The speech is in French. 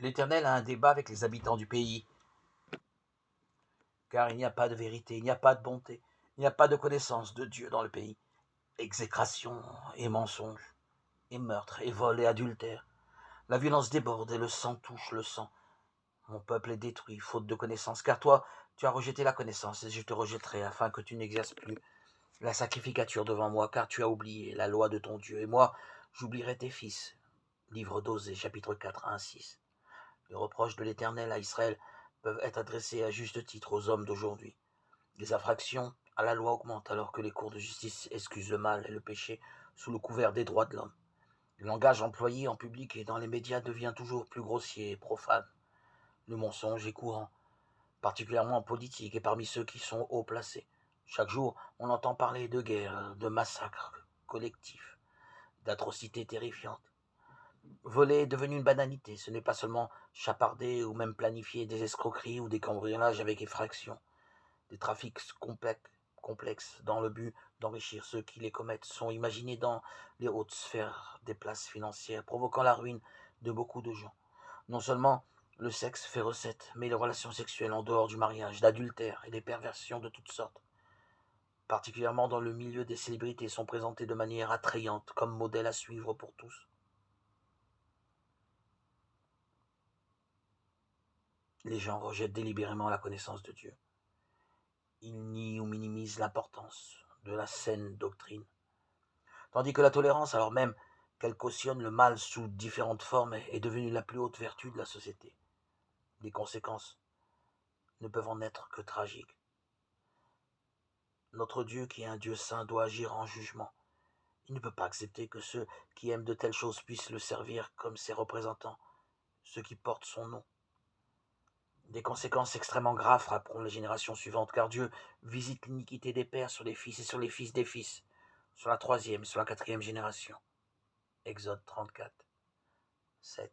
L'Éternel a un débat avec les habitants du pays, car il n'y a pas de vérité, il n'y a pas de bonté, il n'y a pas de connaissance de Dieu dans le pays. Exécration et mensonge, et meurtre, et vol, et adultère. La violence déborde, et le sang touche le sang. Mon peuple est détruit, faute de connaissance, car toi, tu as rejeté la connaissance, et je te rejetterai, afin que tu n'exerces plus la sacrificature devant moi, car tu as oublié la loi de ton Dieu, et moi, j'oublierai tes fils. Livre d'Osée, chapitre 4, 1-6. Les reproches de l'Éternel à Israël peuvent être adressés à juste titre aux hommes d'aujourd'hui. Les infractions à la loi augmentent alors que les cours de justice excusent le mal et le péché sous le couvert des droits de l'homme. Le langage employé en public et dans les médias devient toujours plus grossier et profane. Le mensonge est courant, particulièrement en politique et parmi ceux qui sont haut placés. Chaque jour, on entend parler de guerres, de massacres collectifs, d'atrocités terrifiantes. Voler est devenu une banalité, ce n'est pas seulement chaparder ou même planifier des escroqueries ou des cambriolages avec effraction. Des trafics complexes dans le but d'enrichir ceux qui les commettent sont imaginés dans les hautes sphères des places financières, provoquant la ruine de beaucoup de gens. Non seulement le sexe fait recette, mais les relations sexuelles en dehors du mariage, d'adultère et des perversions de toutes sortes, particulièrement dans le milieu des célébrités, sont présentées de manière attrayante comme modèle à suivre pour tous. Les gens rejettent délibérément la connaissance de Dieu. Ils nient ou minimisent l'importance de la saine doctrine. Tandis que la tolérance, alors même qu'elle cautionne le mal sous différentes formes, est devenue la plus haute vertu de la société. Les conséquences ne peuvent en être que tragiques. Notre Dieu, qui est un Dieu saint, doit agir en jugement. Il ne peut pas accepter que ceux qui aiment de telles choses puissent le servir comme ses représentants, ceux qui portent son nom. Des conséquences extrêmement graves frapperont les générations suivantes, car Dieu visite l'iniquité des pères sur les fils et sur les fils des fils, sur la troisième et sur la quatrième génération. Exode 34, 7.